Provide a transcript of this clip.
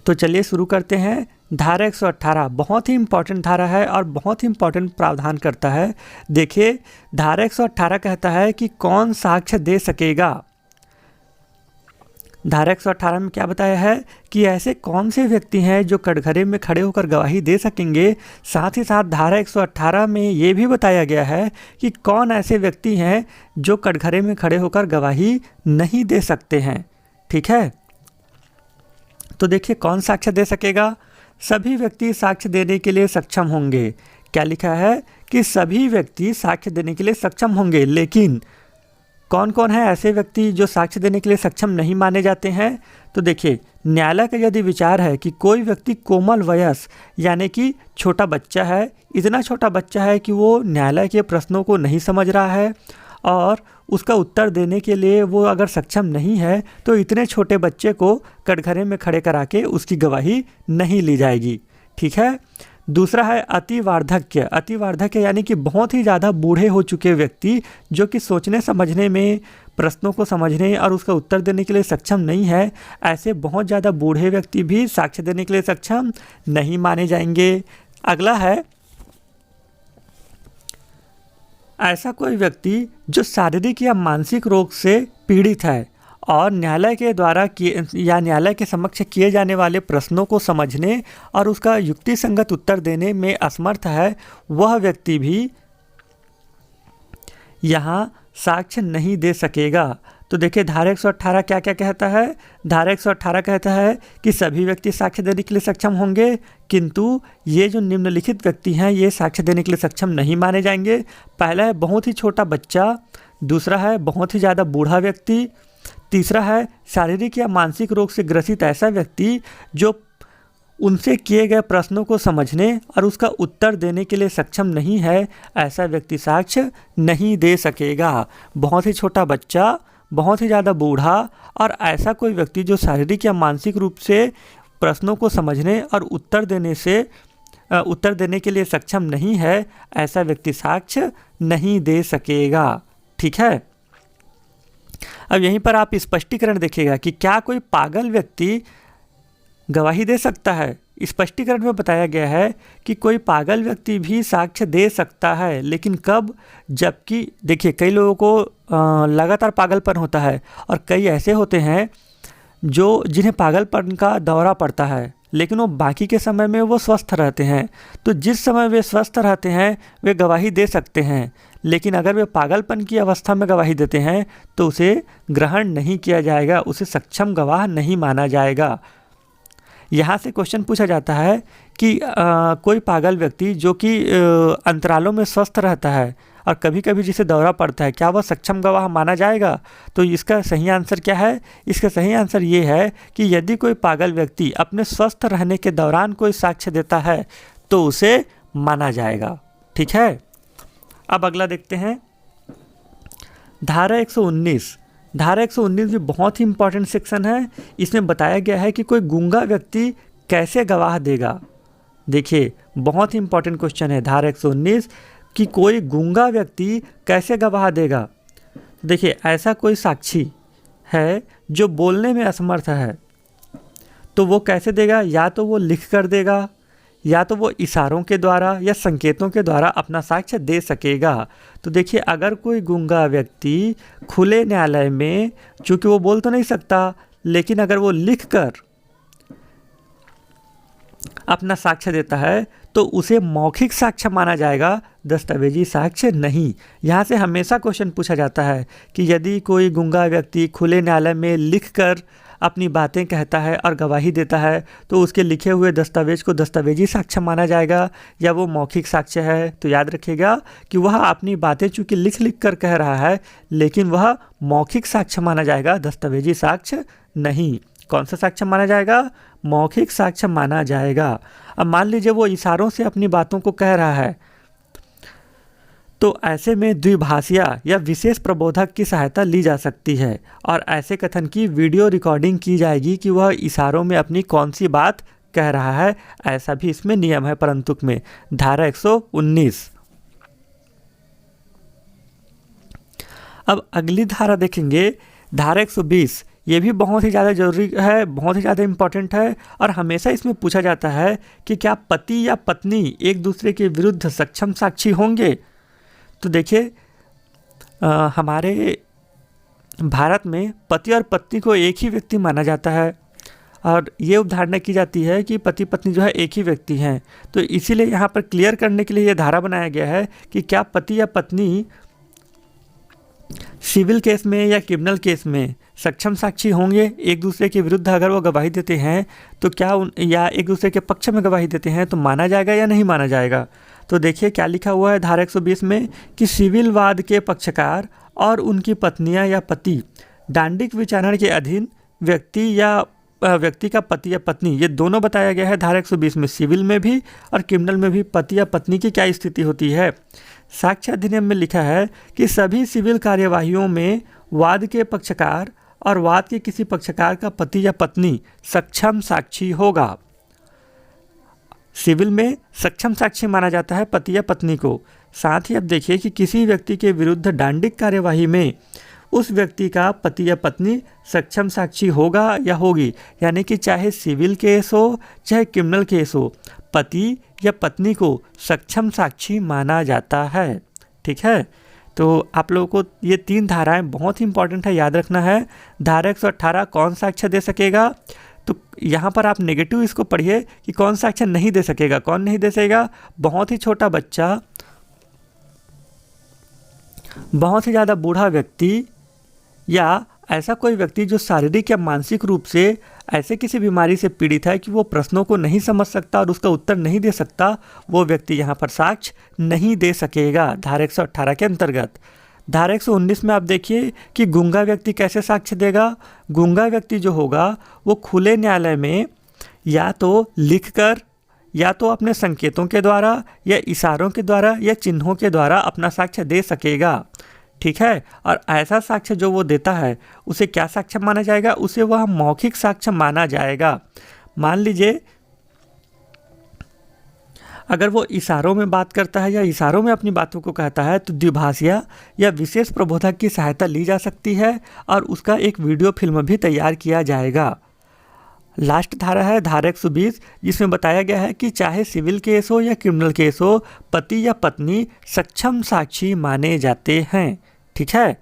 तो चलिए शुरू करते हैं। धारा 118 बहुत ही इम्पॉर्टेंट धारा है और बहुत ही इम्पॉर्टेंट प्रावधान करता है। देखिए, धारा 118 कहता है कि कौन साक्ष्य दे सकेगा। धारा 118 में क्या बताया है कि ऐसे कौन से व्यक्ति हैं जो कटघरे में खड़े होकर गवाही दे सकेंगे। साथ ही साथ धारा 118 में ये भी बताया गया है कि कौन ऐसे व्यक्ति हैं जो कटघरे में खड़े होकर गवाही नहीं दे सकते हैं। ठीक है, तो देखिए कौन साक्ष्य दे सकेगा। सभी व्यक्ति साक्ष्य देने के लिए सक्षम होंगे। क्या लिखा है कि सभी व्यक्ति साक्ष्य देने के लिए सक्षम होंगे, लेकिन कौन कौन है ऐसे व्यक्ति जो साक्ष्य देने के लिए सक्षम नहीं माने जाते हैं। तो देखिए, न्यायालय का यदि विचार है कि कोई व्यक्ति कोमल वयस यानी कि छोटा बच्चा है, इतना छोटा बच्चा है कि वो न्यायालय के प्रश्नों को नहीं समझ रहा है और उसका उत्तर देने के लिए वो अगर सक्षम नहीं है, तो इतने छोटे बच्चे को कटघरे में खड़े करा के उसकी गवाही नहीं ली जाएगी। ठीक है। दूसरा है अति वार्धक्य। अति वार्धक्य यानी कि बहुत ही ज़्यादा बूढ़े हो चुके व्यक्ति जो कि सोचने समझने में, प्रश्नों को समझने और उसका उत्तर देने के लिए सक्षम नहीं है। ऐसे बहुत ज़्यादा बूढ़े व्यक्ति भी साक्ष्य देने के लिए सक्षम नहीं माने जाएंगे। अगला है ऐसा कोई व्यक्ति जो शारीरिक या मानसिक रोग से पीड़ित है और न्यायालय के द्वारा किए या न्यायालय के समक्ष किए जाने वाले प्रश्नों को समझने और उसका युक्तिसंगत उत्तर देने में असमर्थ है, वह व्यक्ति भी यहाँ साक्ष्य नहीं दे सकेगा। तो देखिए, धारा 118 क्या क्या कहता है। धारा 118 कहता है कि सभी व्यक्ति साक्ष्य देने के लिए सक्षम होंगे, किंतु ये जो निम्नलिखित व्यक्ति हैं ये साक्ष्य देने के लिए सक्षम नहीं माने जाएंगे। पहला है बहुत ही छोटा बच्चा, दूसरा है बहुत ही ज़्यादा बूढ़ा व्यक्ति, तीसरा है शारीरिक या मानसिक रोग से ग्रसित ऐसा व्यक्ति जो उनसे किए गए प्रश्नों को समझने और उसका उत्तर देने के लिए सक्षम नहीं है, ऐसा व्यक्ति साक्ष्य नहीं दे सकेगा। बहुत ही छोटा बच्चा, बहुत ही ज़्यादा बूढ़ा और ऐसा कोई व्यक्ति जो शारीरिक या मानसिक रूप से प्रश्नों को समझने और उत्तर देने के लिए सक्षम नहीं है, ऐसा व्यक्ति साक्ष्य नहीं दे सकेगा। ठीक है। अब यहीं पर आप स्पष्टीकरण देखिएगा कि क्या कोई पागल व्यक्ति गवाही दे सकता है। स्पष्टीकरण में बताया गया है कि कोई पागल व्यक्ति भी साक्ष्य दे सकता है, लेकिन कब, जबकि देखिए कई लोगों को लगातार पागलपन होता है और कई ऐसे होते हैं जो जिन्हें पागलपन का दौरा पड़ता है, लेकिन वो बाकी के समय में वो स्वस्थ रहते हैं। तो जिस समय वे स्वस्थ रहते हैं वे गवाही दे सकते हैं, लेकिन अगर वे पागलपन की अवस्था में गवाही देते हैं तो उसे ग्रहण नहीं किया जाएगा, उसे सक्षम गवाह नहीं माना जाएगा। यहाँ से क्वेश्चन पूछा जाता है कि कोई पागल व्यक्ति जो कि अंतरालों में स्वस्थ रहता है और कभी कभी जिसे दौरा पड़ता है, क्या वह सक्षम गवाह माना जाएगा। तो इसका सही आंसर क्या है। इसका सही आंसर ये है कि यदि कोई पागल व्यक्ति अपने स्वस्थ रहने के दौरान कोई साक्ष्य देता है तो उसे माना जाएगा। ठीक है। अब अगला देखते हैं धारा 119। धारा 119 भी बहुत ही इंपॉर्टेंट सेक्शन है। इसमें बताया गया है कि कोई गूंगा व्यक्ति कैसे गवाह देगा। देखिए, बहुत ही इंपॉर्टेंट क्वेश्चन है धारा 119 कि कोई गूंगा व्यक्ति कैसे गवाह देगा। देखिए, ऐसा कोई साक्षी है जो बोलने में असमर्थ है, तो वो कैसे देगा। या तो वो लिख कर देगा, या तो वो इशारों के द्वारा या संकेतों के द्वारा अपना साक्ष्य दे सकेगा। तो देखिए, अगर कोई गूंगा व्यक्ति खुले न्यायालय में, चूँकि वो बोल तो नहीं सकता, लेकिन अगर वो लिख कर अपना साक्ष्य देता है तो उसे मौखिक साक्ष्य माना जाएगा, दस्तावेजी साक्ष्य नहीं। यहाँ से हमेशा क्वेश्चन पूछा जाता है कि यदि कोई गूंगा व्यक्ति खुले न्यायालय में लिखकर अपनी बातें कहता है और गवाही देता है तो उसके लिखे हुए दस्तावेज को दस्तावेजी साक्ष्य माना जाएगा या वो मौखिक साक्ष्य है। तो याद रखिएगा कि वह अपनी बातें चूँकि लिख कर कह रहा है, लेकिन वह मौखिक साक्ष्य माना जाएगा, दस्तावेजी साक्ष्य नहीं। कौन सा साक्ष्य माना जाएगा। मौखिक साक्ष्य माना जाएगा। अब मान लीजिए वो इशारों से अपनी बातों को कह रहा है, तो ऐसे में द्विभाषिया या विशेष प्रबोधक की सहायता ली जा सकती है और ऐसे कथन की वीडियो रिकॉर्डिंग की जाएगी कि वह इशारों में अपनी कौन सी बात कह रहा है। ऐसा भी इसमें नियम है परंतुक में, धारा 119। अब अगली धारा देखेंगे, धारा 120। ये भी बहुत ही ज़्यादा ज़रूरी है, बहुत ही ज़्यादा इम्पॉर्टेंट है। और हमेशा इसमें पूछा जाता है कि क्या पति या पत्नी एक दूसरे के विरुद्ध सक्षम साक्षी होंगे। तो देखिए हमारे भारत में पति और पत्नी को एक ही व्यक्ति माना जाता है और ये अवधारणा की जाती है कि पति पत्नी जो है एक ही व्यक्ति हैं। तो इसीलिए यहाँ पर क्लियर करने के लिए ये धारा बनाया गया है कि क्या पति या पत्नी सिविल केस में या क्रिमिनल केस में सक्षम साक्षी होंगे एक दूसरे के विरुद्ध। अगर वो गवाही देते हैं तो क्या या एक दूसरे के पक्ष में गवाही देते हैं तो माना जाएगा या नहीं माना जाएगा। तो देखिए क्या लिखा हुआ है धारा 120 में कि सिविल वाद के पक्षकार और उनकी पत्नियां या पति दांडिक विचारण के अधीन व्यक्ति का पति या पत्नी, ये दोनों बताया गया है धारा 120 में। सिविल में भी और क्रिमिनल में भी पति या पत्नी की क्या स्थिति होती है। साक्ष्य अधिनियम में लिखा है कि सभी सिविल कार्यवाहियों में वाद के पक्षकार और वाद के किसी पक्षकार का पति या पत्नी सक्षम साक्षी होगा। सिविल में सक्षम साक्षी माना जाता है पति या पत्नी को। साथ ही अब देखिए कि किसी व्यक्ति के विरुद्ध दांडिक कार्यवाही में उस व्यक्ति का पति या पत्नी सक्षम साक्षी होगा या होगी, यानी कि चाहे सिविल केस हो चाहे क्रिमिनल केस हो, पति या पत्नी को सक्षम साक्षी माना जाता है। ठीक है, तो आप लोगों को ये 3 धाराएं बहुत ही इंपॉर्टेंट है, याद रखना है। धारा 118 कौन साक्ष्य दे सकेगा, तो यहाँ पर आप नेगेटिव इसको पढ़िए कि कौन साक्ष्य नहीं दे सकेगा। कौन नहीं दे सकेगा, बहुत ही छोटा बच्चा, बहुत ही ज़्यादा बूढ़ा व्यक्ति या ऐसा कोई व्यक्ति जो शारीरिक या मानसिक रूप से ऐसे किसी बीमारी से पीड़ित है कि वो प्रश्नों को नहीं समझ सकता और उसका उत्तर नहीं दे सकता, वो व्यक्ति यहाँ पर साक्ष्य नहीं दे सकेगा धारा 118 के अंतर्गत। धारा 119 में आप देखिए कि गूंगा व्यक्ति कैसे साक्ष्य देगा। गूंगा व्यक्ति जो होगा वो खुले न्यायालय में या तो लिखकर या तो अपने संकेतों के द्वारा या इशारों के द्वारा या चिन्हों के द्वारा अपना साक्ष्य दे सकेगा। ठीक है, और ऐसा साक्ष्य जो वो देता है उसे क्या साक्ष्य माना जाएगा, उसे वह मौखिक साक्ष्य माना जाएगा। मान लीजिए अगर वो इशारों में बात करता है या इशारों में अपनी बातों को कहता है तो द्विभाषिया या विशेष प्रबोधक की सहायता ली जा सकती है और उसका एक वीडियो फिल्म भी तैयार किया जाएगा। लास्ट धारा है धारा 120, जिसमें बताया गया है कि चाहे सिविल केस हो या क्रिमिनल केस हो, पति या पत्नी सक्षम साक्षी माने जाते हैं। ठीक है,